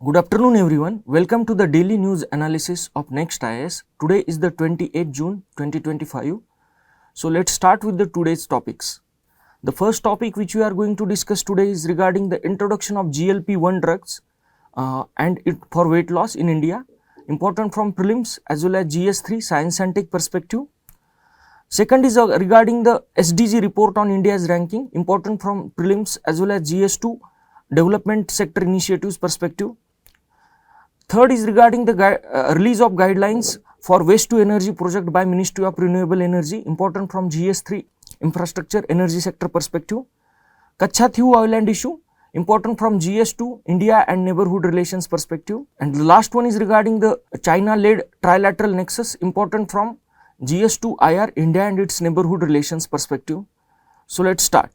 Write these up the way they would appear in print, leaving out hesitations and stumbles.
Good afternoon everyone. Welcome to the daily news analysis of NEXT IAS. Today is the 28th June 2025. So let's start with the today's topics. The first topic which we are going to discuss today is regarding the introduction of GLP-1 drugs and it for weight loss in India, important from prelims as well as GS3 science and tech perspective. Second is regarding the SDG report on India's ranking, important from prelims as well as GS2 development sector initiatives perspective. Third is regarding the release of guidelines for waste to energy project by Ministry of Renewable Energy, important from GS3 infrastructure energy sector perspective. Katchatheevu Island Issue, important from GS2 India and neighborhood relations perspective. And the last one is regarding the China-led Trilateral Nexus, important from GS2 IR India and its neighborhood relations perspective. So let's start.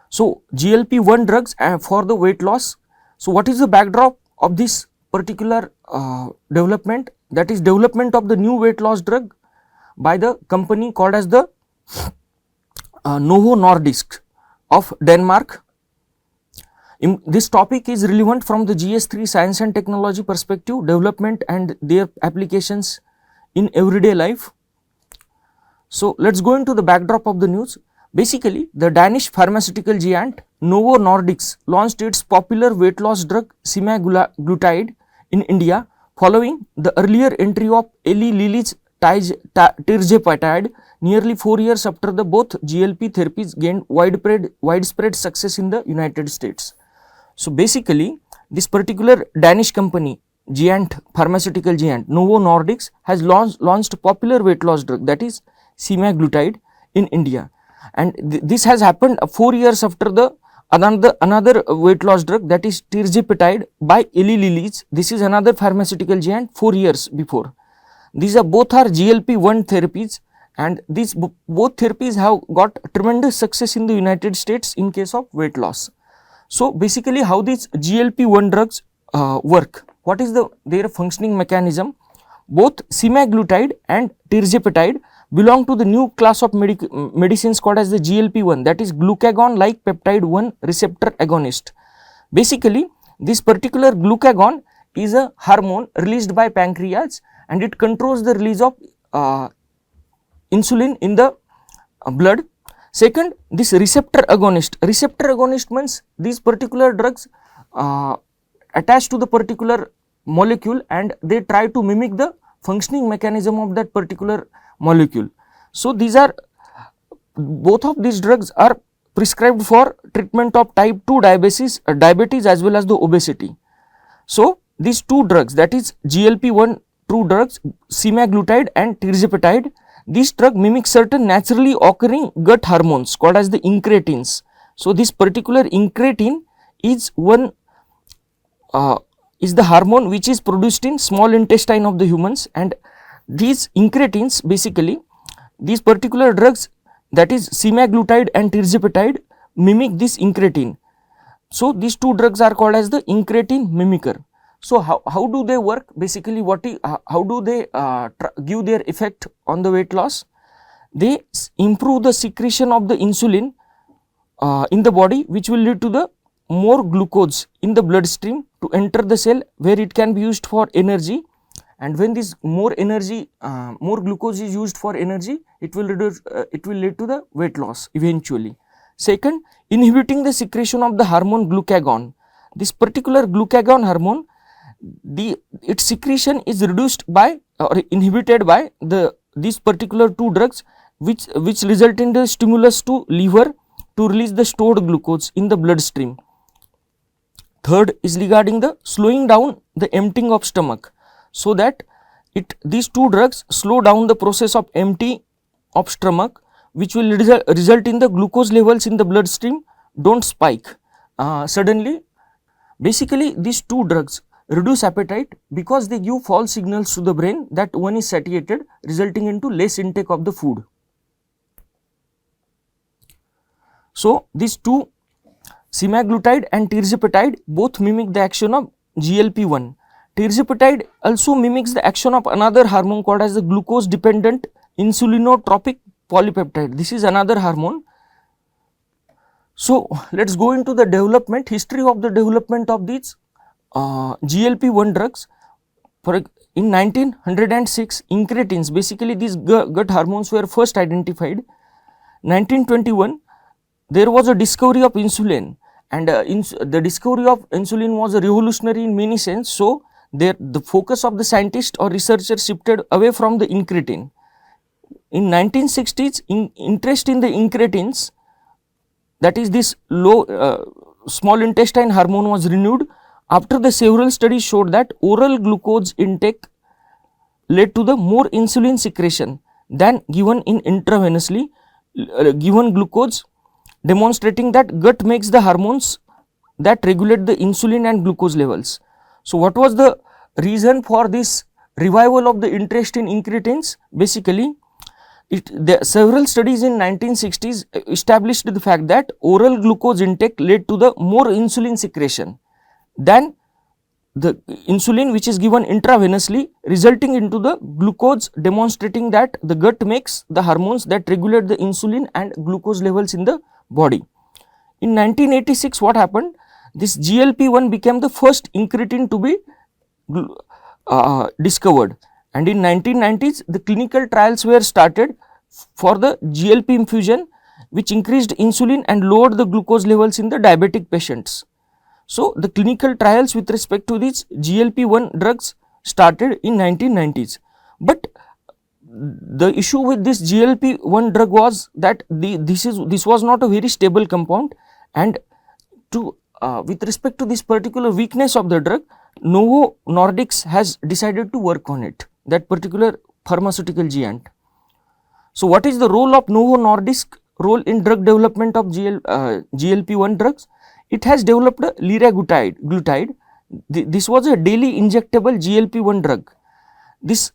So GLP-1 drugs for the weight loss. So what is the backdrop of this particular development? That is development of the new weight loss drug by the company called as the Novo Nordisk of Denmark. This topic is relevant from the GS3 science and technology perspective, development and their applications in everyday life. So let's go into the backdrop of the news. Basically, the Danish pharmaceutical giant Novo Nordisk launched its popular weight loss drug semaglutide in India following the earlier entry of Eli Lilly's tirzepatide nearly 4 years after the both GLP therapies gained widespread success in the United States. So basically, this particular Danish company, pharmaceutical giant Novo Nordisk has launched popular weight loss drug, that is semaglutide, in India, and this has happened 4 years after the another weight loss drug, that is tirzepatide by Eli Lilly's. This is another pharmaceutical giant 4 years before. These are both GLP-1 therapies, and these both therapies have got tremendous success in the United States in case of weight loss. So basically, how these GLP-1 drugs work? What is their functioning mechanism? Both semaglutide and tirzepatide belong to the new class of medicines called as the GLP-1, that is glucagon-like peptide 1 receptor agonist. Basically, this particular glucagon is a hormone released by pancreas, and it controls the release of insulin in the blood. Second, this receptor agonist means these particular drugs attach to the particular molecule and they try to mimic the functioning mechanism of that particular molecule. So these are both of these drugs are prescribed for treatment of type 2 diabetes as well as the obesity. So these two drugs, that is GLP-1 two drugs, semaglutide and tirzepatide, this drug mimics certain naturally occurring gut hormones called as the incretins. So this particular incretin is is the hormone which is produced in small intestine of the humans, and these incretins, basically these particular drugs, that is semaglutide and tirzepatide, mimic this incretin. So these two drugs are called as the incretin mimicker. So how do they work? Basically, how do they give their effect on the weight loss? They improve the secretion of the insulin in the body, which will lead to the more glucose in the bloodstream to enter the cell where it can be used for energy. And when this more glucose is used for energy, it will lead to the weight loss eventually. Second, inhibiting the secretion of the hormone glucagon. This particular glucagon hormone, its secretion is reduced by or inhibited by these particular two drugs, which result in the stimulus to liver to release the stored glucose in the bloodstream. Third is regarding the slowing down the emptying of stomach, so that these two drugs slow down the process of empty of stomach, which will result in the glucose levels in the bloodstream don't spike suddenly. Basically, these two drugs reduce appetite because they give false signals to the brain that one is satiated, resulting into less intake of the food. So these two, semaglutide and tirzepatide, both mimic the action of GLP-1. Tirzepatide also mimics the action of another hormone called as the glucose dependent insulinotropic polypeptide. This is another hormone. So let's go into the history of the development of these GLP-1 drugs. In 1906, incretins, basically these gut hormones were first identified. 1921, there was a discovery of insulin, and the discovery of insulin was a revolutionary in many sense. So, the focus of the scientist or researcher shifted away from the incretin. In 1960s, interest in the incretins, that is this small intestine hormone, was renewed after the several studies showed that oral glucose intake led to the more insulin secretion than given in intravenously given glucose, demonstrating that gut makes the hormones that regulate the insulin and glucose levels. So, what was the reason for this revival of the interest in incretins? Basically, several studies in 1960s established the fact that oral glucose intake led to the more insulin secretion than the insulin which is given intravenously, resulting into the glucose, demonstrating that the gut makes the hormones that regulate the insulin and glucose levels in the body. In 1986, what happened? This GLP-1 became the first incretin to be discovered, and in 1990s the clinical trials were started for the GLP infusion, which increased insulin and lowered the glucose levels in the diabetic patients. So, the clinical trials with respect to these GLP-1 drugs started in 1990s, but the issue with this GLP-1 drug was that this was not a very stable compound, and to with respect to this particular weakness of the drug, Novo Nordisk has decided to work on it, that particular pharmaceutical giant. So, what is the role of Novo Nordisk role in drug development of GLP-1 drugs? It has developed a liraglutide. This was a daily injectable GLP-1 drug. This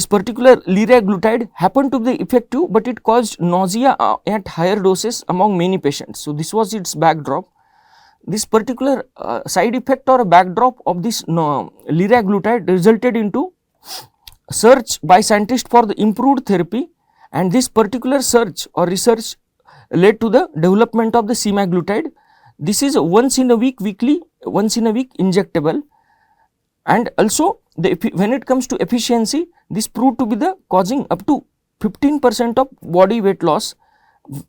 particular liraglutide happened to be effective, but it caused nausea at higher doses among many patients. So, this was its backdrop. This particular side effect or a backdrop of this liraglutide resulted into search by scientists for the improved therapy, and this particular search or research led to the development of the semaglutide. This is once in a week injectable, and also when it comes to efficiency, this proved to be the causing up to 15% of body weight loss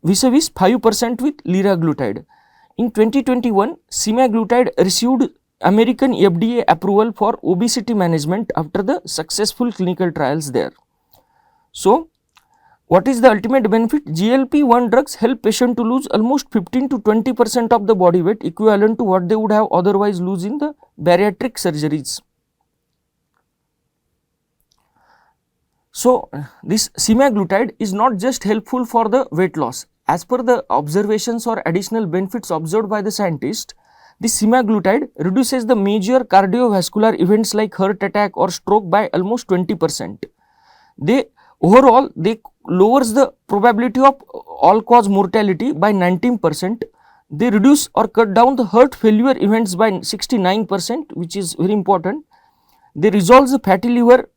vis-a-vis 5% with liraglutide. In 2021, semaglutide received American FDA approval for obesity management after the successful clinical trials there. So, what is the ultimate benefit? GLP-1 drugs help patients to lose almost 15 to 20% of the body weight, equivalent to what they would have otherwise lose in the bariatric surgeries. So, this semaglutide is not just helpful for the weight loss. As per the observations or additional benefits observed by the scientist, this semaglutide reduces the major cardiovascular events like heart attack or stroke by almost 20%. Overall, they lowers the probability of all-cause mortality by 19%. They reduce or cut down the heart failure events by 69%, which is very important. They resolve the fatty liver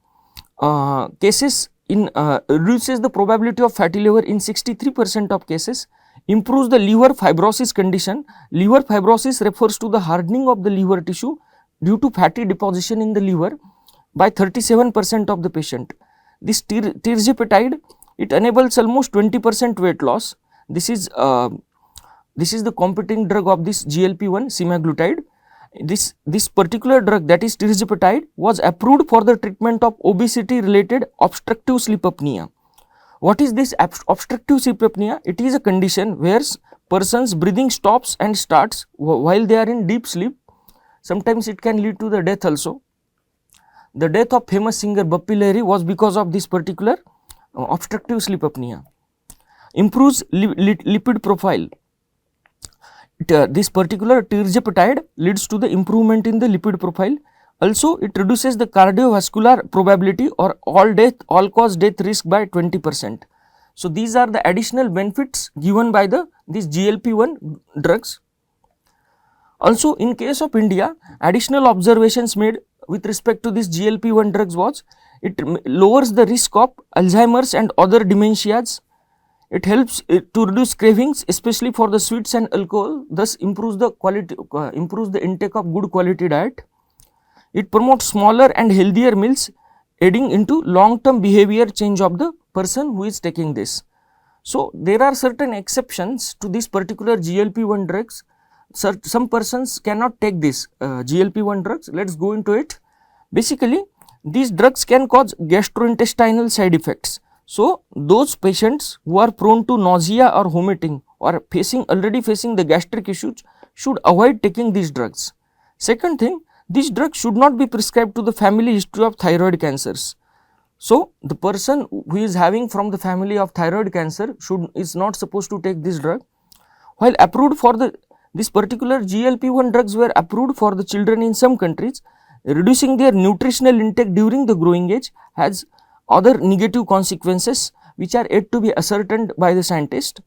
cases reduces the probability of fatty liver in 63% of cases, improves the liver fibrosis condition. Liver fibrosis refers to the hardening of the liver tissue due to fatty deposition in the liver by 37% of the patient. This tirzepatide, it enables almost 20% weight loss. This is the competing drug of this GLP-1 semaglutide. This particular drug, that is tirzepatide, was approved for the treatment of obesity related obstructive sleep apnea. What is this obstructive sleep apnea? It is a condition where person's breathing stops and starts while they are in deep sleep. Sometimes it can lead to the death also. The death of famous singer Bappi Lahiri was because of this particular obstructive sleep apnea. Improves lipid profile. This particular tirzepatide leads to the improvement in the lipid profile. Also, it reduces the cardiovascular probability or all-cause death risk by 20%. So, these are the additional benefits given by these GLP-1 drugs. Also, in case of India, additional observations made with respect to this GLP-1 drugs was it lowers the risk of Alzheimer's and other dementias. It helps to reduce cravings, especially for the sweets and alcohol, thus improves the quality, improves the intake of good quality diet. It promotes smaller and healthier meals, aiding into long-term behavior change of the person who is taking this. So, there are certain exceptions to this particular GLP-1 drugs. Some persons cannot take this GLP-1 drugs. Let us go into it. Basically, these drugs can cause gastrointestinal side effects. So, those patients who are prone to nausea or vomiting or already facing the gastric issues should avoid taking these drugs. Second thing, these drugs should not be prescribed to the family history of thyroid cancers. So, the person who is having from the family of thyroid cancer is not supposed to take this drug. While approved for this particular GLP-1 drugs were approved for the children in some countries, reducing their nutritional intake during the growing age has other negative consequences which are yet to be ascertained by the scientist.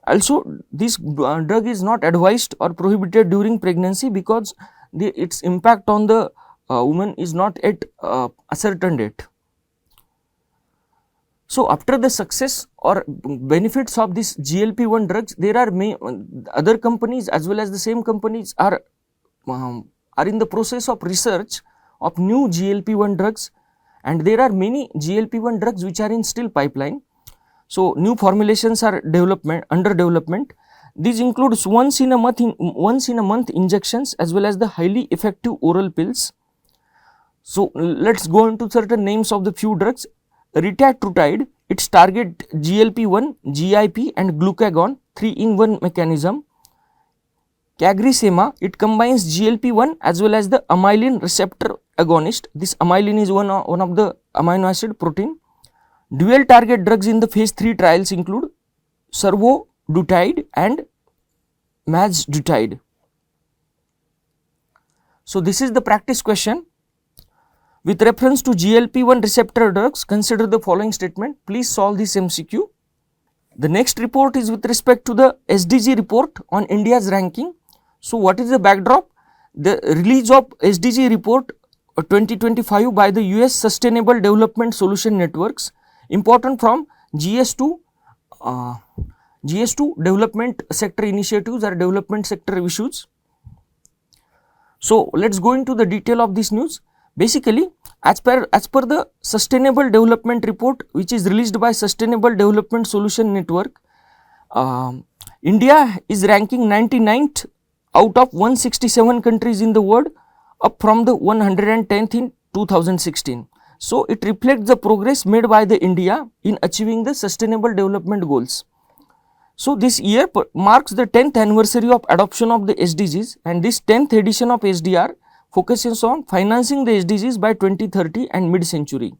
Also, this drug is not advised or prohibited during pregnancy because its impact on the woman is not yet ascertained yet. So, after the success or benefits of this GLP-1 drugs, there are other companies as well as the same companies are in the process of research of new GLP-1 drugs, and there are many GLP-1 drugs which are in still pipeline. So, new formulations are under development. These includes once in a month injections as well as the highly effective oral pills. So, let us go into certain names of the few drugs. Retatrutide, its target GLP-1, GIP and glucagon 3-in-1 mechanism. Cagrisema, it combines GLP-1 as well as the amylin receptor agonist. This amylin is one of the amino acid protein. Dual target drugs in the phase 3 trials include survodutide and mazdutide. So, this is the practice question. With reference to GLP-1 receptor drugs, consider the following statement. Please solve this MCQ. The next report is with respect to the SDG report on India's ranking. So, what is the backdrop? The release of SDG report 2025 by the US Sustainable Development Solution Networks, important from GS2 development sector initiatives or development sector issues. So, let us go into the detail of this news. Basically, as per the Sustainable Development Report which is released by Sustainable Development Solution Network, India is ranking 99th out of 167 countries in the world, up from the 110th in 2016. So, it reflects the progress made by the India in achieving the Sustainable Development Goals. So, this year marks the 10th anniversary of adoption of the SDGs, and this 10th edition of SDR focuses on financing the SDGs by 2030 and mid-century.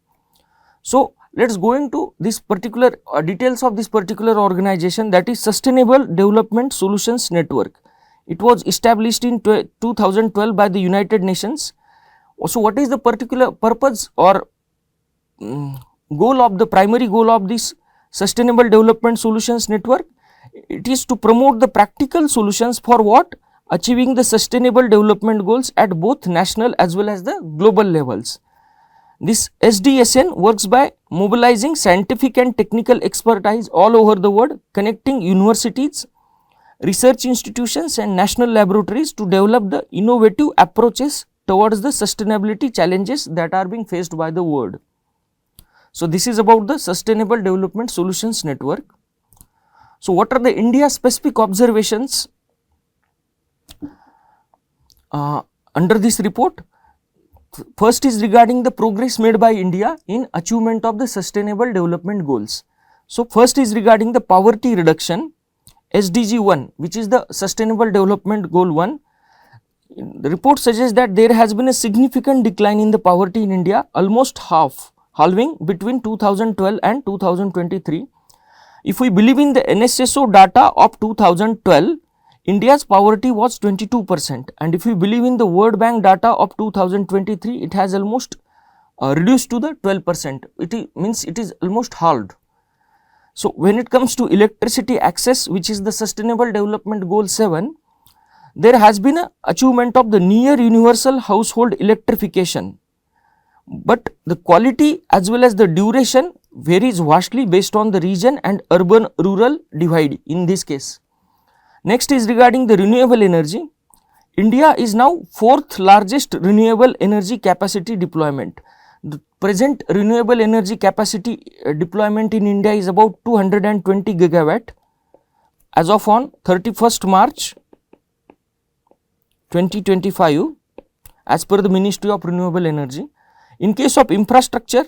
So, let us go into this particular details of this particular organization, that is Sustainable Development Solutions Network. It was established in 2012 by the United Nations. So, what is the particular purpose or primary goal of this Sustainable Development Solutions Network? It is to promote the practical solutions for what? Achieving the sustainable development goals at both national as well as the global levels. This SDSN works by mobilizing scientific and technical expertise all over the world, connecting universities, research institutions and national laboratories to develop the innovative approaches towards the sustainability challenges that are being faced by the world. So, this is about the Sustainable Development Solutions Network. So, what are the India specific observations under this report? First is regarding the progress made by India in achievement of the Sustainable Development Goals. So, first is regarding the poverty reduction, SDG 1, which is the Sustainable Development Goal 1. The report suggests that there has been a significant decline in the poverty in India, almost halving between 2012 and 2023. If we believe in the NSSO data of 2012, India's poverty was 22%, and if we believe in the World Bank data of 2023, it has almost reduced to the 12%. Means it is almost halved. So, when it comes to electricity access, which is the Sustainable Development Goal 7, there has been an achievement of the near universal household electrification, but the quality as well as the duration varies vastly based on the region and urban rural divide in this case. Next is regarding the renewable energy. India is now 4th largest renewable energy capacity deployment. The present renewable energy capacity deployment in India is about 220 gigawatt as of on 31st March 2025 as per the Ministry of Renewable Energy. In case of infrastructure,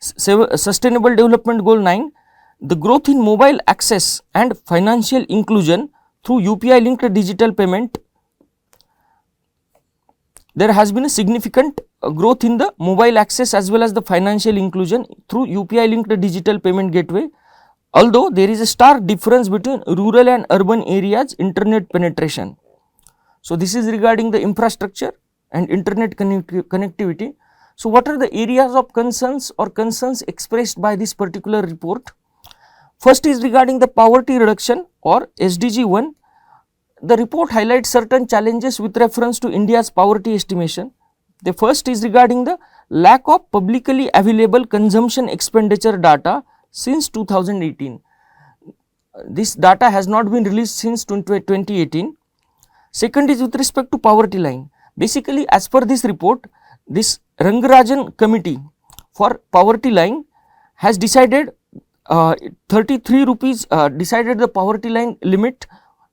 Sustainable Development Goal 9, the growth in mobile access and financial inclusion through UPI linked digital payment. There has been a significant growth in the mobile access as well as the financial inclusion through UPI linked digital payment gateway, although there is a stark difference between rural and urban areas internet penetration. So, this is regarding the infrastructure and internet connectivity. So, what are the areas of concerns or concerns expressed by this particular report? First is regarding the poverty reduction or SDG 1. The report highlights certain challenges with reference to India's poverty estimation. The first is regarding the lack of publicly available consumption expenditure data since 2018. This data has not been released since 2018. Second is with respect to poverty line. Basically, as per this report, this Rangarajan committee for poverty line has decided 33 rupees, decided the poverty line limit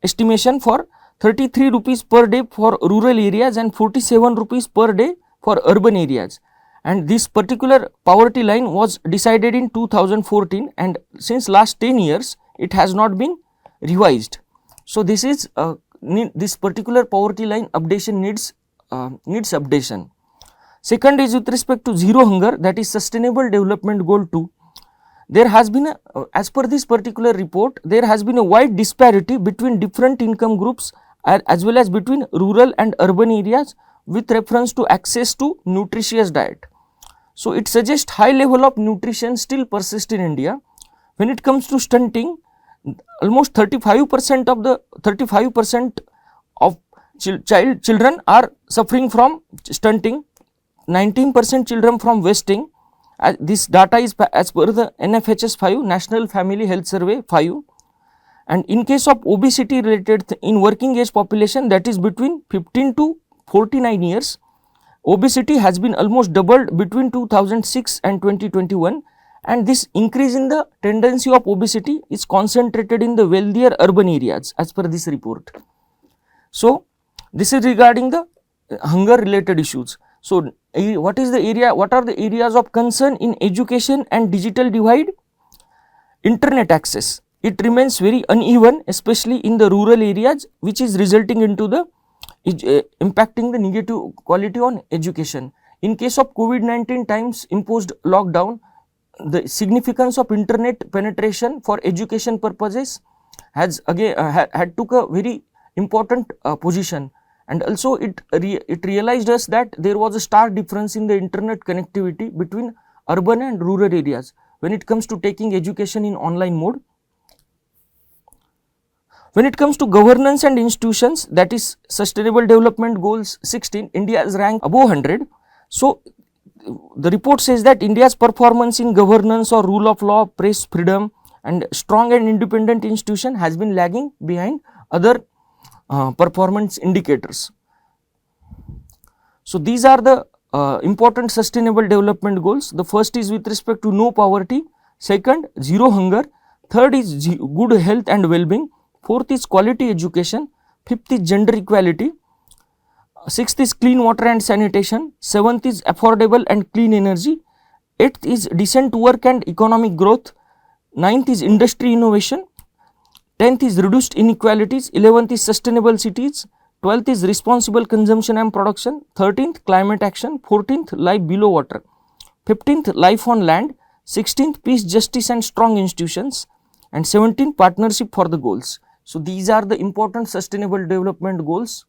estimation for 33 rupees per day for rural areas and 47 rupees per day for urban areas. And this particular poverty line was decided in 2014, and since last 10 years it has not been revised. So, this is this particular poverty line updation needs updation. Second is with respect to zero hunger, that is Sustainable Development Goal 2. There has been as per this particular report, there has been a wide disparity between different income groups as well as between rural and urban areas with reference to access to nutritious diet. So, it suggests high level of nutrition still persists in India. When it comes to stunting, almost 35% of children are suffering from stunting, 19% children from wasting. This data is as per the NFHS 5, National Family Health Survey 5. And in case of obesity related in working age population, that is between 15 to 49 years, obesity has been almost doubled between 2006 and 2021, and this increase in the tendency of obesity is concentrated in the wealthier urban areas as per this report. So, this is regarding the hunger related issues. So, what is the area, what are the areas of concern in education and digital divide? Internet access, it remains very uneven, especially in the rural areas, which is resulting into the impacting the negative quality on education. In case of COVID-19 times imposed lockdown, the significance of internet penetration for education purposes has again had took a very important position, and also it realized us that there was a stark difference in the internet connectivity between urban and rural areas when it comes to taking education in online mode. When it comes to governance and institutions, that is Sustainable Development Goals 16, India is ranked above 100. So, the report says that India's performance in governance or rule of law, press freedom and strong and independent institution has been lagging behind other performance indicators. So, these are the important sustainable development goals. The first is with respect to no poverty, second zero hunger, third is good health and well-being, fourth is quality education, fifth is gender equality, sixth is clean water and sanitation, seventh is affordable and clean energy, eighth is decent work and economic growth, ninth is industry innovation, 10th is reduced inequalities, 11th is sustainable cities, 12th is responsible consumption and production, 13th climate action, 14th life below water, 15th life on land, 16th peace, justice and strong institutions, and 17th partnership for the goals. So, these are the important sustainable development goals.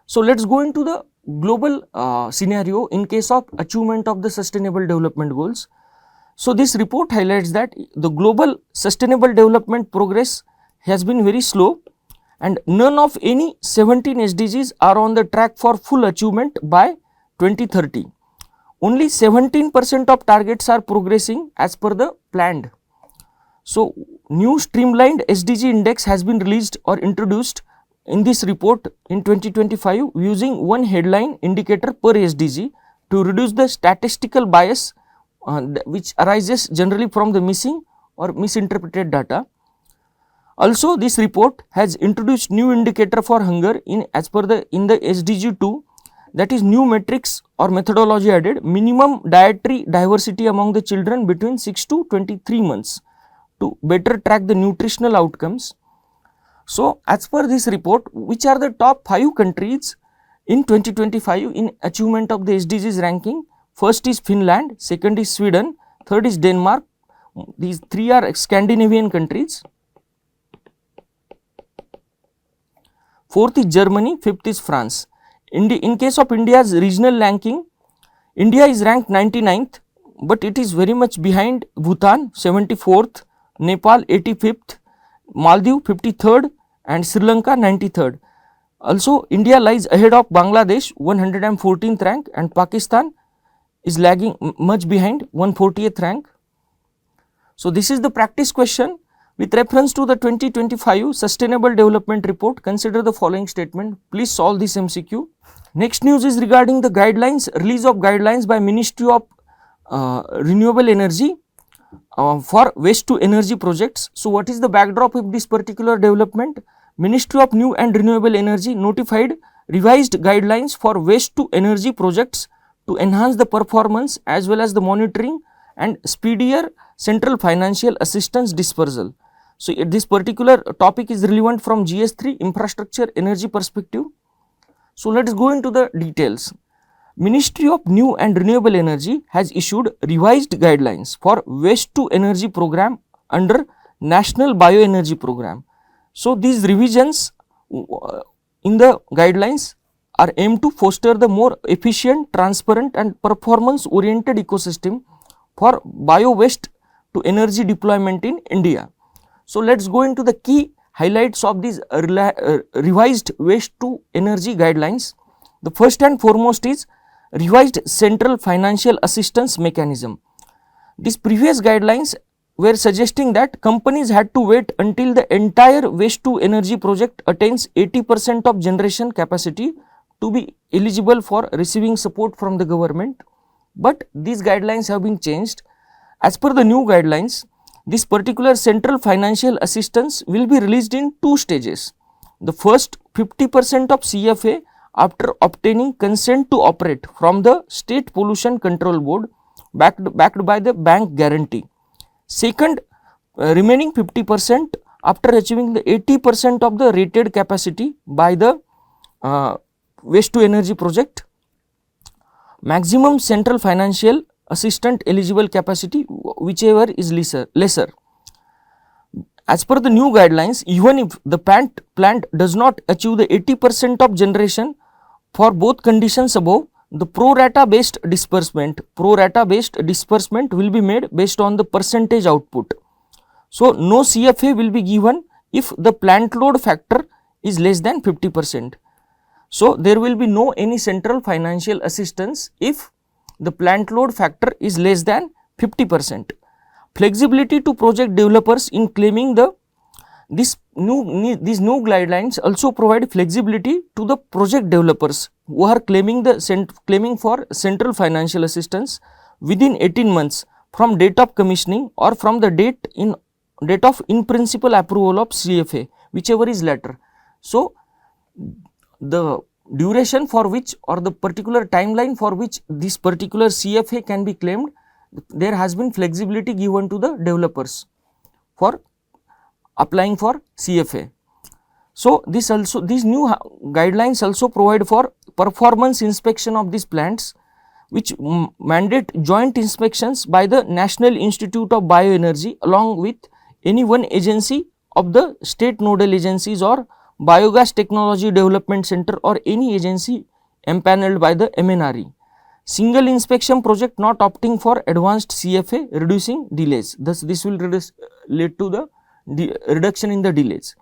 So, let us go into the global scenario in case of achievement of the sustainable development goals. So, this report highlights that the global sustainable development progress has been very slow, and none of any 17 SDGs are on the track for full achievement by 2030. only 17% of targets are progressing as per the planned. So, new streamlined SDG index has been released or introduced in this report in 2025 using one headline indicator per SDG to reduce the statistical bias which arises generally from the missing or misinterpreted data. Also, this report has introduced new indicator for hunger in the SDG 2, that is new metrics or methodology added, minimum dietary diversity among the children between 6 to 23 months to better track the nutritional outcomes. So, as per this report, which are the top 5 countries in 2025 in achievement of the SDGs ranking? First is Finland, second is Sweden, third is Denmark. These 3 are Scandinavian countries. Fourth is Germany, fifth is France. In case of India's regional ranking, India is ranked 99th, but it is very much behind Bhutan 74th, Nepal 85th, Maldives 53rd and Sri Lanka 93rd. Also, India lies ahead of Bangladesh 114th rank and Pakistan is lagging much behind 140th rank. So, this is the practice question. With reference to the 2025 Sustainable Development Report, consider the following statement. Please solve this MCQ. Next news is regarding the guidelines, release of guidelines by Ministry of Renewable Energy for waste to energy projects. So, what is the backdrop of this particular development? Ministry of New and Renewable Energy notified revised guidelines for waste to energy projects to enhance the performance as well as the monitoring and speedier central financial assistance dispersal. So, this particular topic is relevant from GS3 infrastructure energy perspective. So, let us go into the details. Ministry of New and Renewable Energy has issued revised guidelines for waste to energy program under National Bioenergy Program. So, these revisions in the guidelines are aimed to foster the more efficient, transparent and performance oriented ecosystem for bio waste to energy deployment in India. So, let us go into the key highlights of these revised waste to energy guidelines. The first and foremost is revised central financial assistance mechanism. These previous guidelines were suggesting that companies had to wait until the entire waste to energy project attains 80% of generation capacity to be eligible for receiving support from the government. But these guidelines have been changed. As per the new guidelines, this particular central financial assistance will be released in 2 stages. The first, 50% of CFA after obtaining consent to operate from the State Pollution Control Board backed by the bank guarantee. Second, remaining 50% after achieving the 80% of the rated capacity by the waste to energy project. Maximum central financial assistant eligible capacity, whichever is lesser. As per the new guidelines, even if the plant does not achieve the 80% of generation for both conditions above, the pro rata based disbursement will be made based on the percentage output. So, no CFA will be given if the plant load factor is less than 50%. So, there will be no any central financial assistance if the plant load factor is less than 50%. Flexibility to project developers in claiming these new guidelines also provide flexibility to the project developers who are claiming for central financial assistance within 18 months from date of commissioning or from the date of in principle approval of CFA, whichever is later. So, the duration for which or the particular timeline for which this particular CFA can be claimed, there has been flexibility given to the developers for applying for CFA. So, these new guidelines also provide for performance inspection of these plants, which mandate joint inspections by the National Institute of Bioenergy along with any one agency of the state nodal agencies or Biogas Technology Development Center or any agency empaneled by the MNRE. Single inspection project not opting for advanced CFA, reducing delays. Thus, this will lead to the reduction in the delays.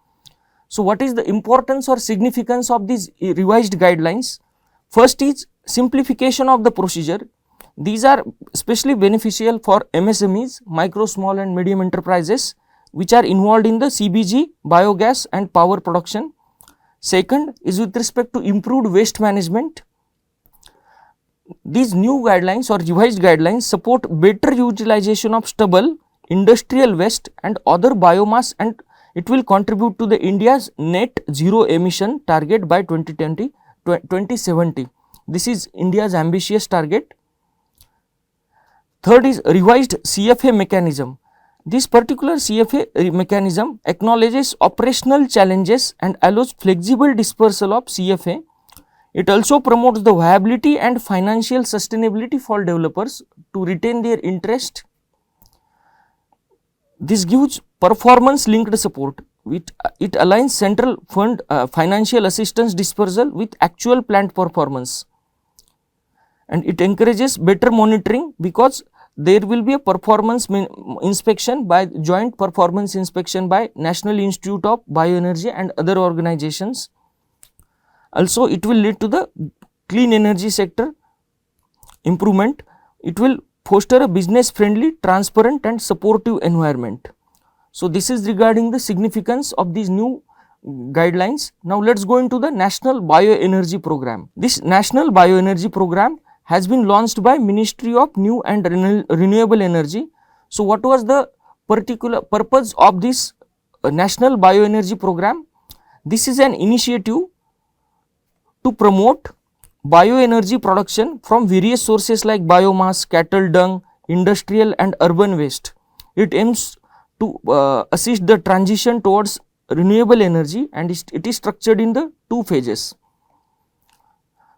So, what is the importance or significance of these revised guidelines? First is simplification of the procedure. These are especially beneficial for MSMEs, micro, small and medium enterprises which are involved in the CBG, biogas and power production. Second is with respect to improved waste management. These new guidelines or revised guidelines support better utilization of stubble, industrial waste and other biomass, and it will contribute to the India's net zero emission target by 2070. This is India's ambitious target. Third is revised CFA mechanism. This particular CFA mechanism acknowledges operational challenges and allows flexible dispersal of CFA. It also promotes the viability and financial sustainability for developers to retain their interest. This gives performance linked support. It aligns central fund financial assistance dispersal with actual plant performance, and it encourages better monitoring because there will be a performance inspection by joint performance inspection by National Institute of Bioenergy and other organizations. Also, it will lead to the clean energy sector improvement. It will foster a business friendly, transparent and supportive environment. So, this is regarding the significance of these new guidelines. Now, let us go into the National Bioenergy Program. This National Bioenergy Program has been launched by Ministry of New and Renewable Energy. So, what was the particular purpose of this National Bioenergy Program? This is an initiative to promote bioenergy production from various sources like biomass, cattle dung, industrial and urban waste. It aims to assist the transition towards renewable energy, and it is structured in the two phases.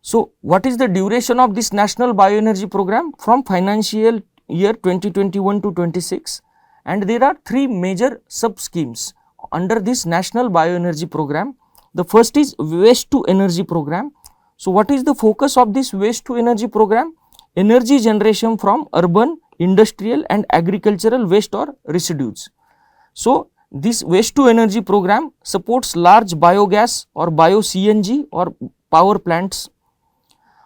So, what is the duration of this National Bioenergy Program? From financial year 2021 to 26, and there are three major sub schemes under this National Bioenergy Program. The first is Waste to Energy Program. So, what is the focus of this Waste to Energy Program? Energy generation from urban, industrial and agricultural waste or residues. So, this Waste to Energy Program supports large biogas or bio CNG or power plants,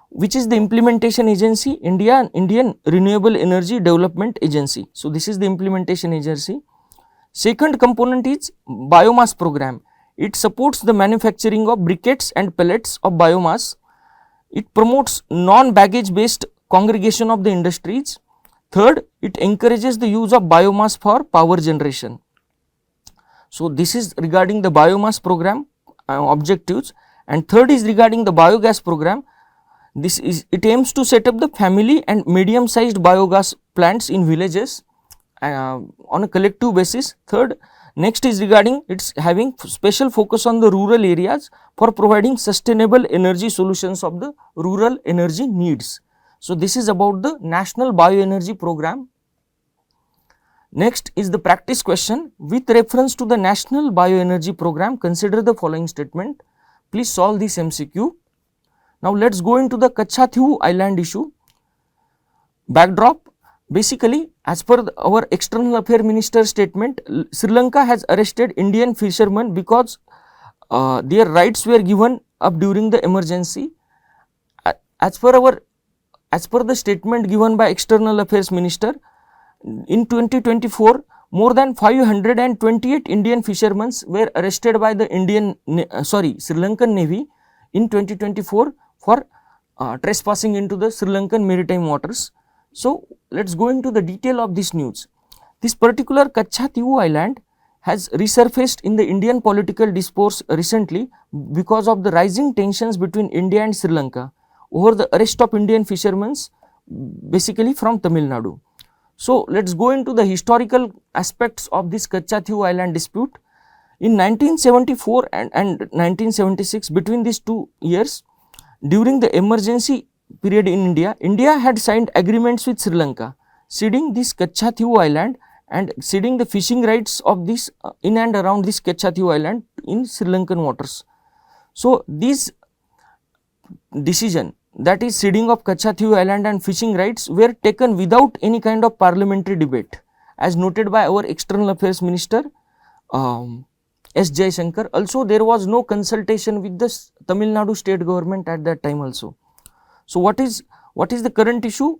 which is the implementation agency, Indian Renewable Energy Development Agency. So, this is the implementation agency. Second component is Biomass Program. It supports the manufacturing of briquettes and pellets of biomass. It promotes non-baggage based congregation of the industries. Third, it encourages the use of biomass for power generation. So, this is regarding the biomass program objectives, and third is regarding the biogas program. It aims to set up the family and medium sized biogas plants in villages on a collective basis. Third, next is regarding it's having special focus on the rural areas for providing sustainable energy solutions of the rural energy needs. So, this is about the National Bioenergy Program. Next is the practice question. With reference to the National Bioenergy Program, consider the following statement. Please solve this MCQ. Now, let us go into the Katchatheevu Island issue. Backdrop. Basically, as per our External Affairs Minister statement, Sri Lanka has arrested Indian fishermen because their rights were given up during the emergency. As per the statement given by External Affairs Minister, in 2024, more than 528 Indian fishermen were arrested by the Sri Lankan Navy in 2024 for trespassing into the Sri Lankan maritime waters. So, let us go into the detail of this news. This particular Katchatheevu Island has resurfaced in the Indian political discourse recently because of the rising tensions between India and Sri Lanka over the arrest of Indian fishermen, basically from Tamil Nadu. So, let us go into the historical aspects of this Katchatheevu Island dispute. In 1974 and 1976, between these 2 years, during the emergency period in India, India had signed agreements with Sri Lanka, ceding this Katchatheevu Island and ceding the fishing rights of this in and around this Katchatheevu Island in Sri Lankan waters. So, this decision, that is ceding of Katchatheevu Island and fishing rights, were taken without any kind of parliamentary debate, as noted by our External Affairs Minister S. Jaishankar. Also, there was no consultation with the Tamil Nadu state government at that time also. So, what is the current issue?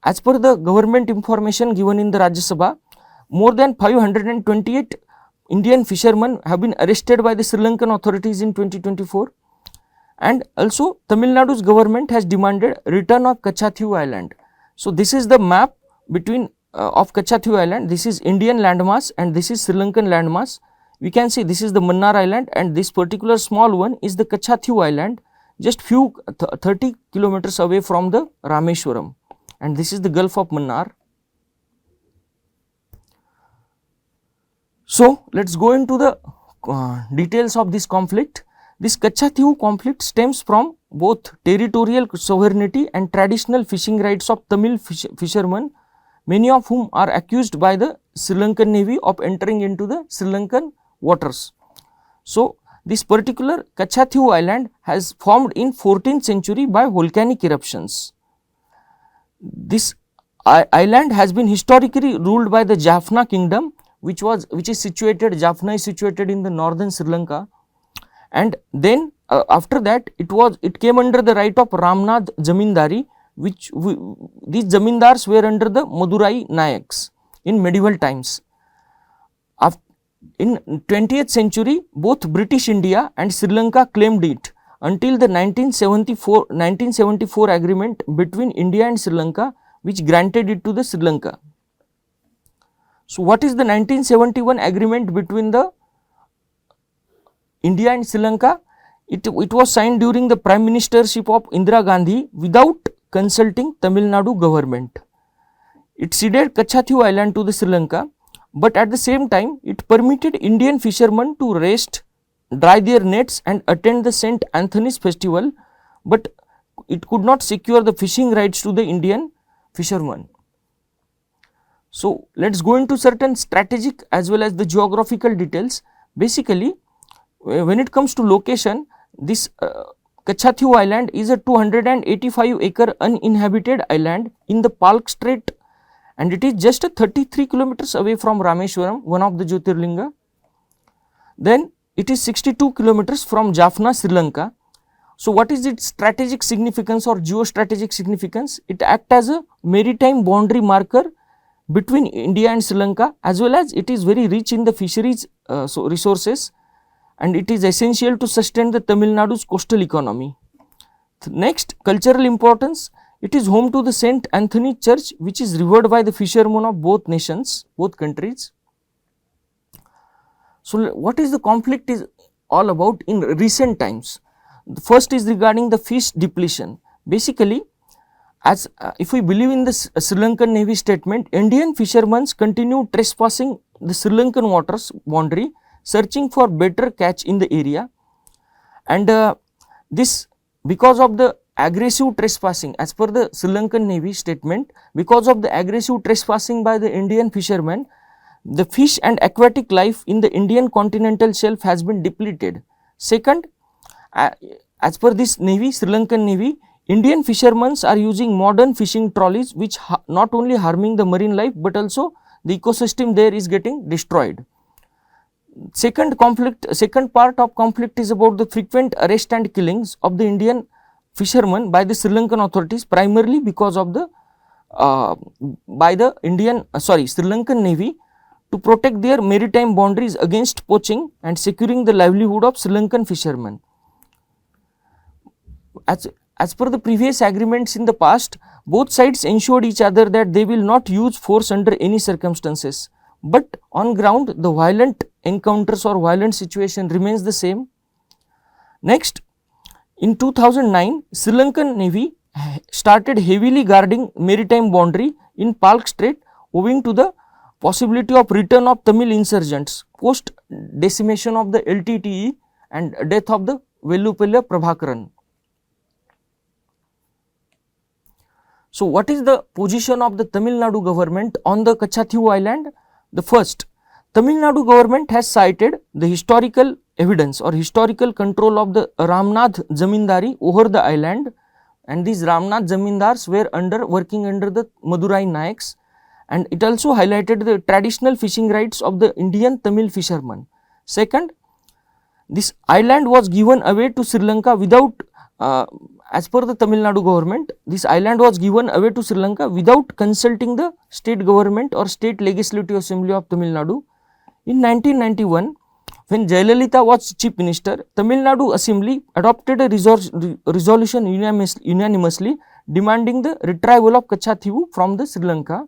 As per the government information given in the Rajya Sabha, more than 528 Indian fishermen have been arrested by the Sri Lankan authorities in 2024, and also Tamil Nadu's government has demanded return of Katchatheevu Island. So this is the map between of Katchatheevu Island. This is Indian landmass and this is Sri Lankan landmass. We can see this is the Mannar Island and this particular small one is the Katchatheevu Island, just few 30 kilometers away from the Rameshwaram, and this is the Gulf of Mannar. So let us go into the details of this conflict. This Katchatheevu conflict stems from both territorial sovereignty and traditional fishing rights of Tamil fishermen, many of whom are accused by the Sri Lankan Navy of entering into the Sri Lankan waters. So this particular Katchatheevu Island has formed in 14th century by volcanic eruptions. This island has been historically ruled by the Jaffna kingdom, which is situated in the northern Sri Lanka, and then after that it came under the right of Ramnath Zamindari, these zamindars were under the Madurai Nayaks in medieval times. In 20th century, both British India and Sri Lanka claimed it until the 1974 agreement between India and Sri Lanka, which granted it to the Sri Lanka. So what is the 1971 agreement between the India and Sri Lanka? It was signed during the Prime Ministership of Indira Gandhi without consulting Tamil Nadu government. It ceded Katchatheevu Island to the Sri Lanka, but at the same time it permitted Indian fishermen to rest, dry their nets and attend the St. Anthony's festival, but it could not secure the fishing rights to the Indian fishermen. So let us go into certain strategic as well as the geographical details. Basically, when it comes to location, this Katchatheevu Island is a 285 acre uninhabited island in the Palk Strait, and it is just 33 kilometers away from Rameshwaram, one of the Jyotirlinga. Then it is 62 kilometers from Jaffna, Sri Lanka. So what is its strategic significance or geostrategic significance? It acts as a maritime boundary marker between India and Sri Lanka, as well as it is very rich in the fisheries resources, and it is essential to sustain the Tamil Nadu's coastal economy. Next, cultural importance. It is home to the St. Anthony Church, which is revered by the fishermen of both nations, both countries. So what is the conflict is all about in recent times? The first is regarding the fish depletion. Basically, as if we believe in the Sri Lankan Navy statement, Indian fishermen continue trespassing the Sri Lankan waters boundary, searching for better catch in the area, and this because of the aggressive trespassing, as per the Sri Lankan Navy statement, because of the aggressive trespassing by the Indian fishermen, the fish and aquatic life in the Indian continental shelf has been depleted. Second, as per this Navy, Sri Lankan Navy, Indian fishermen are using modern fishing trolleys, which not only harming the marine life, but also the ecosystem there is getting destroyed. Second part of conflict is about the frequent arrest and killings of the Indian fishermen by the Sri Lankan authorities, primarily because of the Sri Lankan Navy to protect their maritime boundaries against poaching and securing the livelihood of Sri Lankan fishermen. As per the previous agreements in the past, both sides ensured each other that they will not use force under any circumstances, but on ground the violent encounters or violent situation remains the same. Next, in 2009, Sri Lankan Navy started heavily guarding maritime boundary in Palk Strait owing to the possibility of return of Tamil insurgents post decimation of the LTTE and death of the Vellupilla Prabhakaran. So what is the position of the Tamil Nadu government on the Katchatheevu Island? The first, Tamil Nadu government has cited the historical evidence or historical control of the Ramnath Zamindari over the island, and these Ramnath Zamindars were working under the Madurai Nayaks, and it also highlighted the traditional fishing rights of the Indian Tamil fishermen. Second, this island was given away to Sri Lanka without as per the Tamil Nadu government, this island was given away to Sri Lanka without consulting the state government or state legislative assembly of Tamil Nadu. In 1991, when Jayalalitha was chief minister, Tamil Nadu assembly adopted a resolution unanimously demanding the retrieval of Katchatheevu from the Sri Lanka.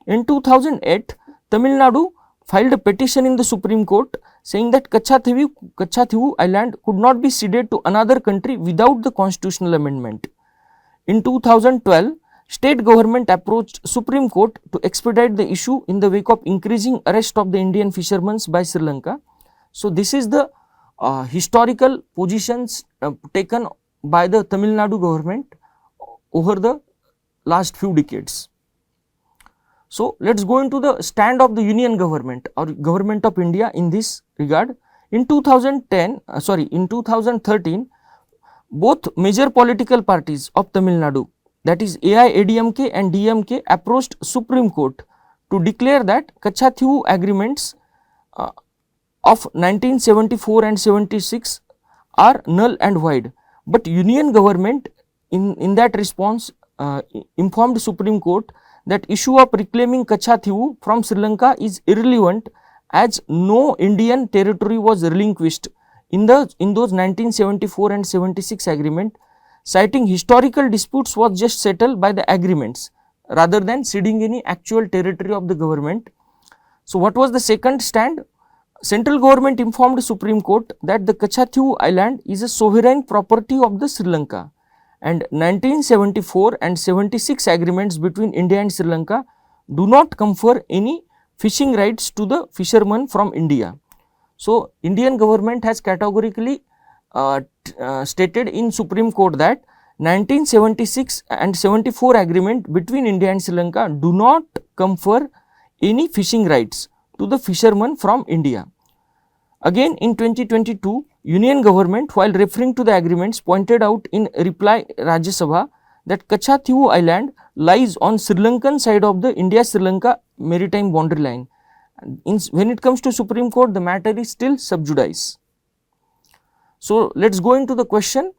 In 2008, Tamil Nadu filed a petition in the Supreme Court saying that Katchatheevu Island could not be ceded to another country without the constitutional amendment. In 2012, state government approached Supreme Court to expedite the issue in the wake of increasing arrest of the Indian fishermen by Sri Lanka. So, this is the historical positions taken by the Tamil Nadu government over the last few decades. So, let us go into the stand of the Union government or government of India in this regard. In 2013, both major political parties of Tamil Nadu, that is AIADMK and DMK, approached Supreme Court to declare that Katchatheevu agreements of 1974 and 76 are null and void. But Union government in that response informed Supreme Court that issue of reclaiming Katchatheevu from Sri Lanka is irrelevant as no Indian territory was relinquished in those 1974 and 76 agreement, citing historical disputes was just settled by the agreements rather than ceding any actual territory of the government. So, what was the second stand? Central government informed Supreme Court that the Katchatheevu Island is a sovereign property of the Sri Lanka, and 1974 and 76 agreements between India and Sri Lanka do not confer any fishing rights to the fishermen from India. So, Indian government has categorically stated in Supreme Court that 1976 and 74 agreement between India and Sri Lanka do not confer any fishing rights to the fishermen from India. Again, in 2022, Union government, while referring to the agreements, pointed out in reply Rajya Sabha that Katchatheevu Island lies on Sri Lankan side of the India-Sri Lanka maritime boundary line. When it comes to Supreme Court, the matter is still sub judice. So, let us go into the question.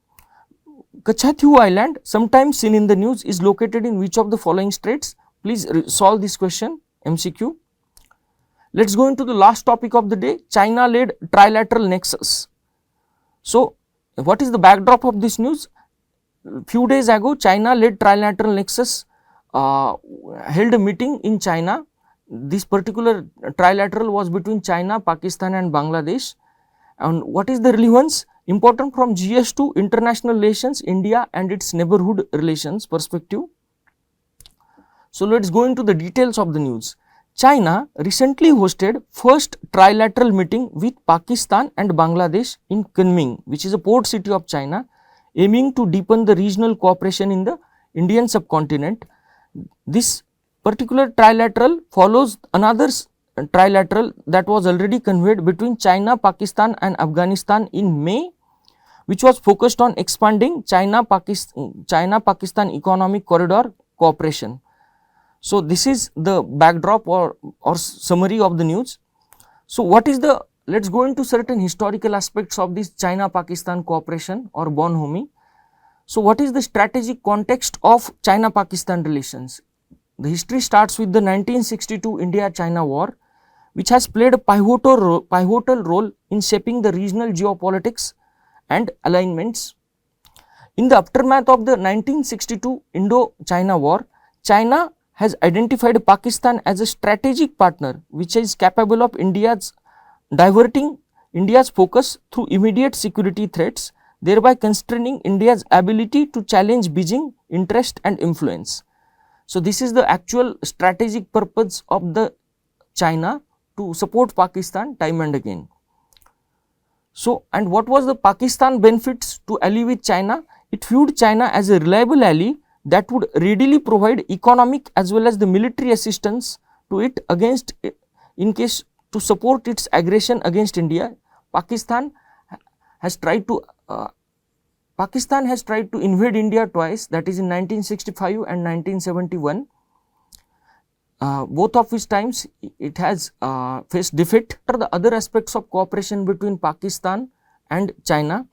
Katchatheevu Island, sometimes seen in the news, is located in which of the following states? Please solve this question, MCQ. Let us go into the last topic of the day, China-led Trilateral Nexus. So, what is the backdrop of this news? Few days ago, China-led Trilateral Nexus held a meeting in China. This particular trilateral was between China, Pakistan and Bangladesh. And what is the relevance? Important from GS to international relations, India and its neighborhood relations perspective. So, let us go into the details of the news. China recently hosted first trilateral meeting with Pakistan and Bangladesh in Kunming, which is a port city of China, aiming to deepen the regional cooperation in the Indian subcontinent. This particular trilateral follows another trilateral that was already conveyed between China, Pakistan and Afghanistan in May, which was focused on expanding China-Pakistan economic corridor cooperation. So, this is the backdrop or summary of the news. So, what is the, let us go into certain historical aspects of this China-Pakistan cooperation or bonhomie. So, what is the strategic context of China-Pakistan relations? The history starts with the 1962 India-China war, which has played a pivotal role in shaping the regional geopolitics and alignments. In the aftermath of the 1962 Indo-China war, China has identified Pakistan as a strategic partner which is capable of diverting India's focus through immediate security threats, thereby constraining India's ability to challenge Beijing interest and influence. So, this is the actual strategic purpose of the China to support Pakistan time and again. So, and what was the Pakistan benefits to ally with China? It viewed China as a reliable ally that would readily provide economic as well as the military assistance to it against, in case to support its aggression against India. Pakistan has tried to invade India twice, that is in 1965 and 1971. Both of which times it has faced defeat. What are the other aspects of cooperation between Pakistan and China?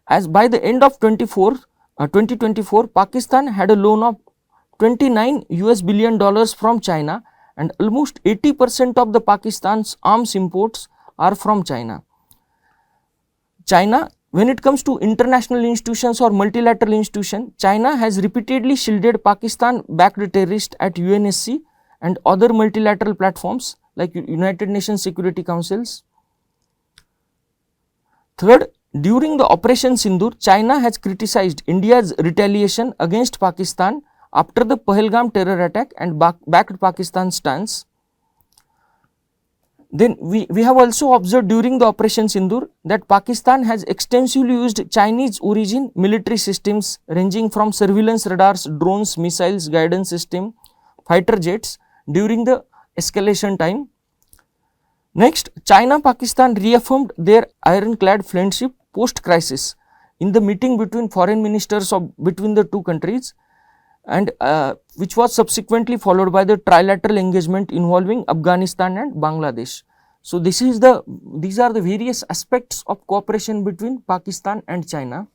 as by the end of 2024, Pakistan had a loan of $29 billion from China, and almost 80% of the Pakistan's arms imports are from China. China, when it comes to international institutions or multilateral institutions, China has repeatedly shielded Pakistan-backed terrorists at UNSC and other multilateral platforms like United Nations Security Councils. Third, during the Operation Sindoor, China has criticized India's retaliation against Pakistan after the Pahalgam terror attack and backed Pakistan's stance. Then we have also observed during the Operation Sindoor that Pakistan has extensively used Chinese origin military systems ranging from surveillance radars, drones, missiles, guidance system, fighter jets during the escalation time. Next, China-Pakistan reaffirmed their ironclad friendship post-crisis in the meeting between foreign ministers between the two countries, and which was subsequently followed by the trilateral engagement involving Afghanistan and Bangladesh. So these are the various aspects of cooperation between Pakistan and China.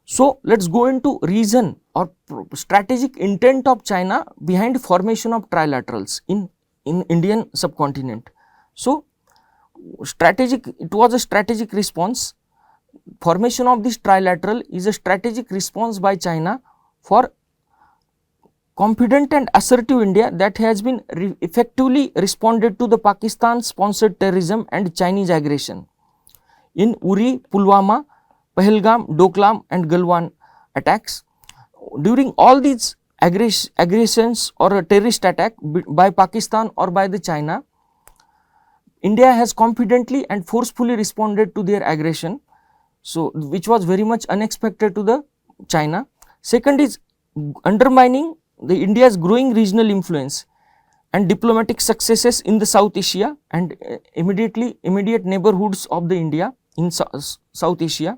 So let's go into reason or strategic intent of China behind formation of trilaterals in Indian subcontinent. So it was a strategic response. Formation of this trilateral is a strategic response by China for confident and assertive India that has been effectively responded to the Pakistan sponsored terrorism and Chinese aggression in Uri, Pulwama, Pahalgam, Doklam and Galwan attacks. During all these aggressions or a terrorist attack by Pakistan or by the China, India has confidently and forcefully responded to their aggression. So which was very much unexpected to the China. Second is undermining the India's growing regional influence and diplomatic successes in the South Asia and immediate neighborhoods of the India in South Asia.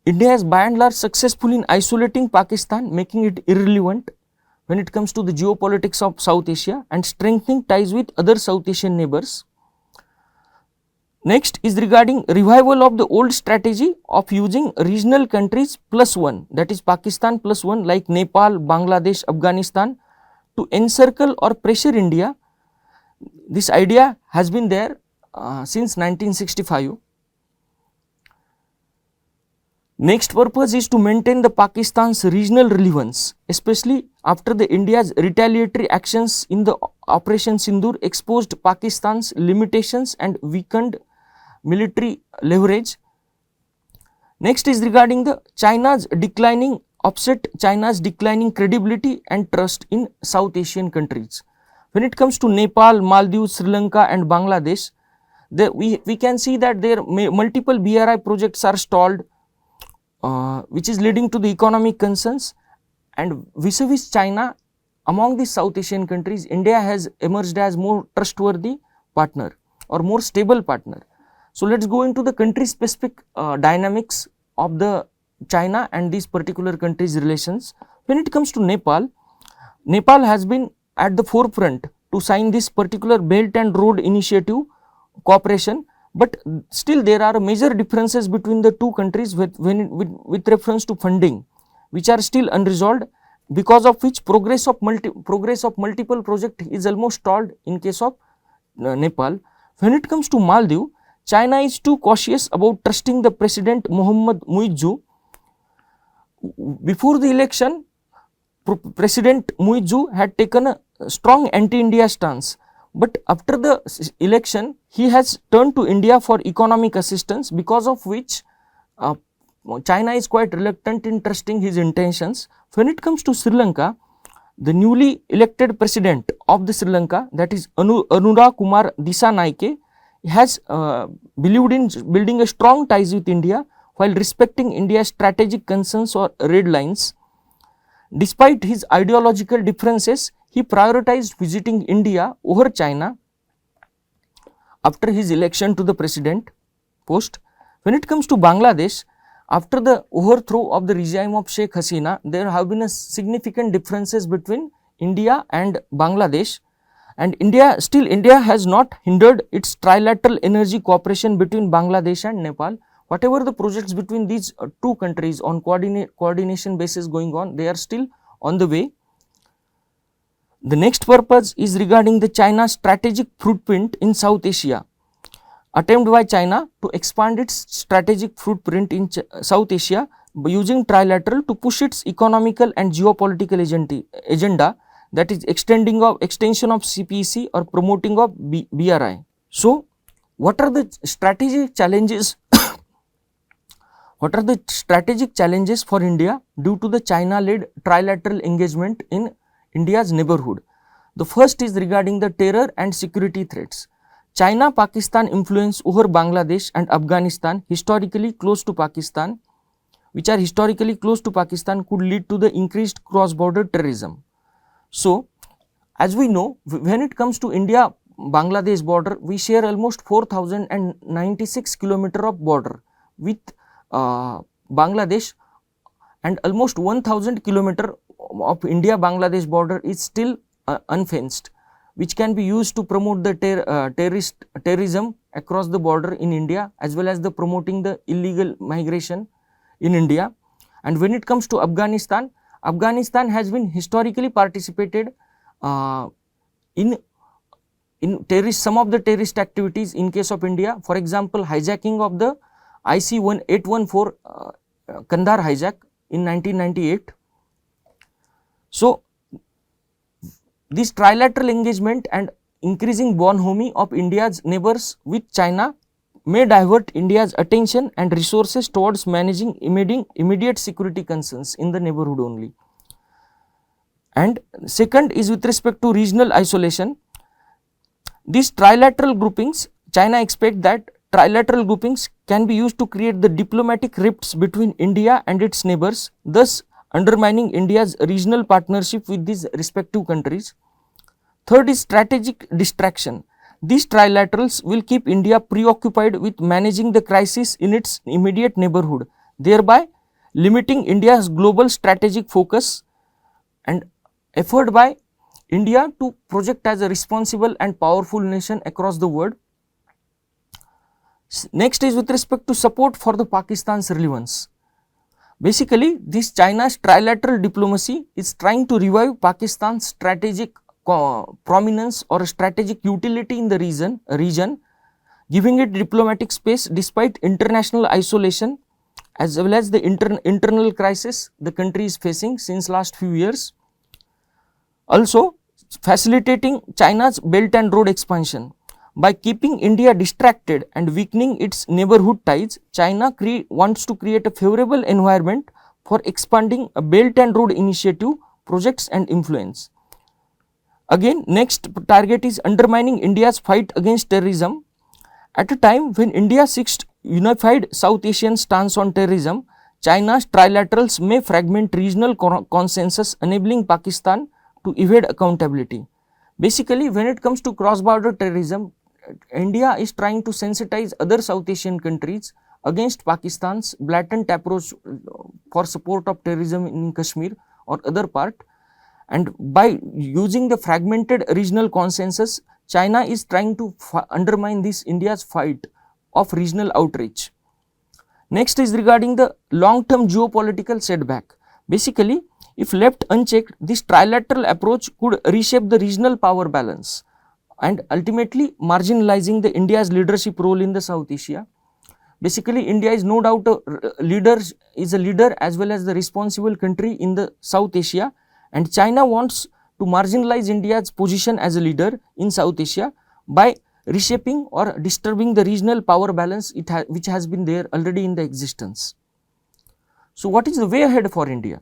India is by and large successful in isolating Pakistan, making it irrelevant when it comes to the geopolitics of South Asia and strengthening ties with other South Asian neighbors. Next is regarding revival of the old strategy of using regional countries plus one, that is Pakistan plus one like Nepal, Bangladesh, Afghanistan to encircle or pressure India. This idea has been there since 1965. Next purpose is to maintain the Pakistan's regional relevance, especially after the India's retaliatory actions in the Operation Sindoor exposed Pakistan's limitations and weakened military leverage. Next is regarding the China's declining credibility and trust in South Asian countries. When it comes to Nepal, Maldives, Sri Lanka and Bangladesh, we can see that their multiple BRI projects are stalled, which is leading to the economic concerns, and vis-a-vis China, among the South Asian countries, India has emerged as more trustworthy partner or more stable partner. So let's go into the country specific dynamics of the China and these particular countries' relations. When it comes to Nepal, Nepal has been at the forefront to sign this particular Belt and Road Initiative cooperation, but still there are major differences between the two countries with reference to funding, which are still unresolved, because of which progress of multiple projects is almost stalled in case of Nepal. When it comes to Maldives, China is too cautious about trusting the President Mohammad Muizzu. Before the election, President Muizzu had taken a strong anti-India stance, but after the election, he has turned to India for economic assistance, because of which China is quite reluctant in trusting his intentions. When it comes to Sri Lanka, the newly elected president of the Sri Lanka, that is Anura Kumar Dissanayake, has believed in building a strong ties with India while respecting India's strategic concerns or red lines. Despite his ideological differences, he prioritized visiting India over China after his election to the president post. When it comes to Bangladesh, after the overthrow of the regime of Sheikh Hasina, there have been significant differences between India and Bangladesh, And India has not hindered its trilateral energy cooperation between Bangladesh and Nepal. Whatever the projects between these two countries on coordination basis going on, they are still on the way. The next purpose is regarding the China's strategic footprint in South Asia. Attempt by China to expand its strategic footprint in South Asia by using trilateral to push its economical and geopolitical agenda, that is extension of CPEC or promoting of BRI. So, what are the strategic challenges? What are the strategic challenges for India due to the China-led trilateral engagement in India's neighborhood? The first is regarding the terror and security threats. China-Pakistan influence over Bangladesh and Afghanistan, historically close to Pakistan, which are historically close to Pakistan, could lead to the increased cross-border terrorism. So, as we know, when it comes to India-Bangladesh border, we share almost 4096 km of border with Bangladesh, and almost 1000 km of India-Bangladesh border is still unfenced, which can be used to promote the terrorism across the border in India, as well as the promoting the illegal migration in India. And when it comes to Afghanistan, Afghanistan has been historically participated in some of the terrorist activities in case of India. For example, hijacking of the IC-814 Kandahar hijack in 1998. So, this trilateral engagement and increasing bonhomie of India's neighbors with China may divert India's attention and resources towards managing immediate security concerns in the neighborhood only. And second is with respect to regional isolation. These trilateral groupings, China expects that trilateral groupings can be used to create the diplomatic rifts between India and its neighbors, thus undermining India's regional partnership with these respective countries. Third is strategic distraction. These trilaterals will keep India preoccupied with managing the crisis in its immediate neighborhood, thereby limiting India's global strategic focus and effort by India to project as a responsible and powerful nation across the world. Next is with respect to support for the Pakistan's relevance. Basically, this China's trilateral diplomacy is trying to revive Pakistan's strategic prominence or strategic utility in the region, giving it diplomatic space despite international isolation as well as the internal crisis the country is facing since last few years. Also, facilitating China's Belt and Road expansion. By keeping India distracted and weakening its neighborhood ties, China wants to create a favorable environment for expanding a Belt and Road initiative, projects and influence. Again, next target is undermining India's fight against terrorism. At a time when India seeks unified South Asian stance on terrorism, China's trilaterals may fragment regional consensus, enabling Pakistan to evade accountability. Basically, when it comes to cross-border terrorism, India is trying to sensitize other South Asian countries against Pakistan's blatant approach for support of terrorism in Kashmir or other part, and by using the fragmented regional consensus, China is trying to undermine this India's fight of regional outreach. Next is regarding the long-term geopolitical setback. Basically, if left unchecked, this trilateral approach could reshape the regional power balance and ultimately marginalizing the India's leadership role in the South Asia. Basically, India is no doubt a leader as well as the responsible country in the South Asia, and China wants to marginalize India's position as a leader in South Asia by reshaping or disturbing the regional power balance which has been there already in the existence. So, what is the way ahead for India?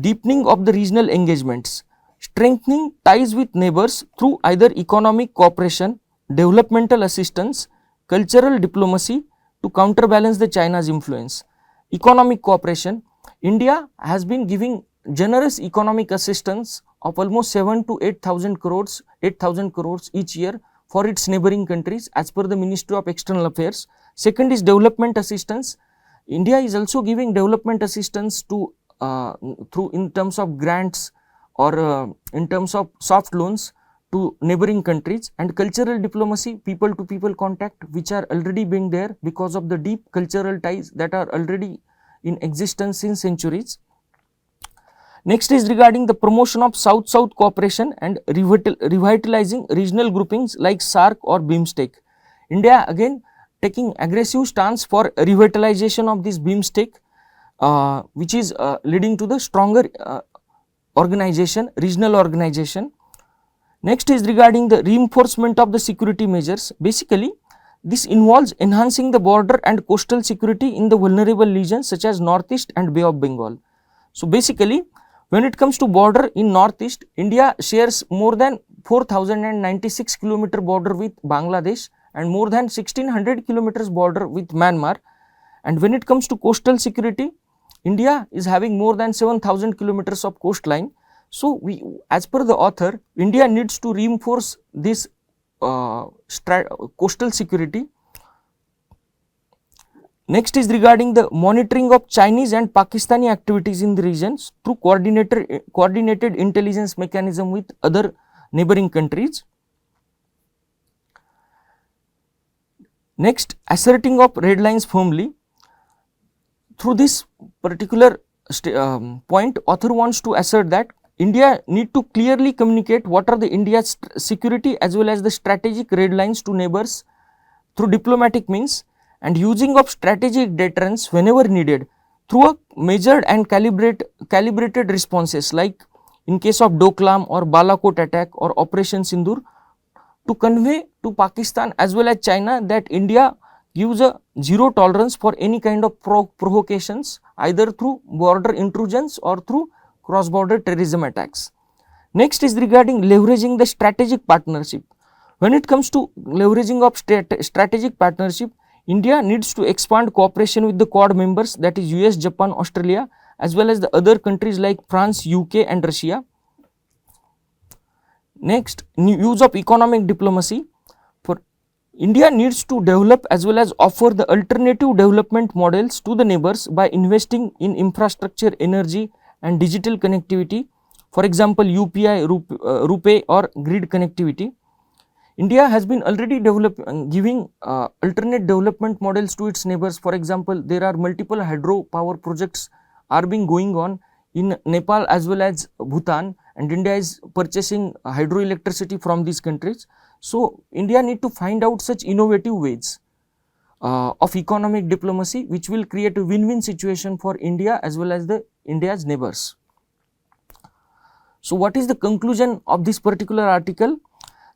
Deepening of the regional engagements, strengthening ties with neighbors through either economic cooperation, developmental assistance, cultural diplomacy to counterbalance the China's influence. Economic cooperation, India has been giving generous economic assistance of almost 7 to 8,000 crores each year for its neighboring countries as per the Ministry of External Affairs. Second is development assistance. India is also giving development assistance to through in terms of grants or in terms of soft loans to neighboring countries, and cultural diplomacy, people to people contact, which are already being there because of the deep cultural ties that are already in existence since centuries. Next is regarding the promotion of South-South cooperation and revitalizing regional groupings like SAARC or BIMSTEC. India again taking aggressive stance for revitalization of this BIMSTEC, which is leading to the stronger organization, regional organization. Next is regarding the reinforcement of the security measures. Basically, this involves enhancing the border and coastal security in the vulnerable regions such as Northeast and Bay of Bengal. So, basically, when it comes to border in Northeast, India shares more than 4096 kilometer border with Bangladesh and more than 1600 kilometers border with Myanmar. And when it comes to coastal security, India is having more than 7000 kilometers of coastline. So, as per the author, India needs to reinforce this coastal security. Next is regarding the monitoring of Chinese and Pakistani activities in the regions through coordinated intelligence mechanism with other neighboring countries. Next, asserting of red lines firmly. Through this particular point, author wants to assert that India need to clearly communicate what are the India's security as well as the strategic red lines to neighbors through diplomatic means, and using of strategic deterrence whenever needed through a measured and calibrated responses, like in case of Doklam or Balakot attack or Operation Sindoor, to convey to Pakistan as well as China that India gives a zero tolerance for any kind of provocations, either through border intrusions or through cross-border terrorism attacks. Next is regarding leveraging the strategic partnership. When it comes to leveraging of strategic partnership, India needs to expand cooperation with the Quad members, that is US, Japan, Australia, as well as the other countries like France, UK and Russia. Next, use of economic diplomacy. For India needs to develop as well as offer the alternative development models to the neighbors by investing in infrastructure, energy and digital connectivity, for example UPI, RuPay or grid connectivity. India has been already giving alternate development models to its neighbors. For example, there are multiple hydropower projects are being going on in Nepal as well as Bhutan, and India is purchasing hydroelectricity from these countries. So, India need to find out such innovative ways of economic diplomacy which will create a win-win situation for India as well as India's neighbors. So, what is the conclusion of this particular article?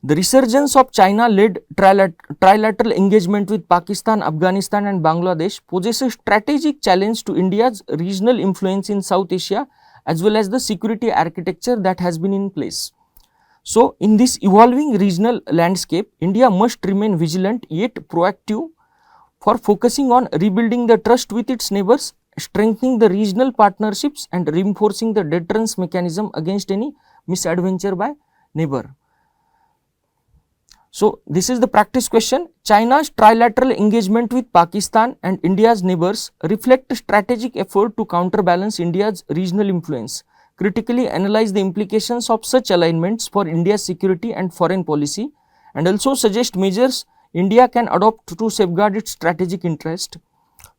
The resurgence of China-led trilateral engagement with Pakistan, Afghanistan and Bangladesh poses a strategic challenge to India's regional influence in South Asia as well as the security architecture that has been in place. So, in this evolving regional landscape, India must remain vigilant yet proactive for focusing on rebuilding the trust with its neighbors, strengthening the regional partnerships and reinforcing the deterrence mechanism against any misadventure by neighbor. So, this is the practice question. China's trilateral engagement with Pakistan and India's neighbors reflect a strategic effort to counterbalance India's regional influence. Critically analyze the implications of such alignments for India's security and foreign policy, and also suggest measures India can adopt to safeguard its strategic interest.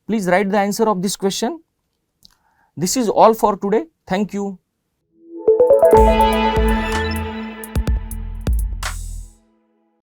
Please write the answer of this question. This is all for today. Thank you.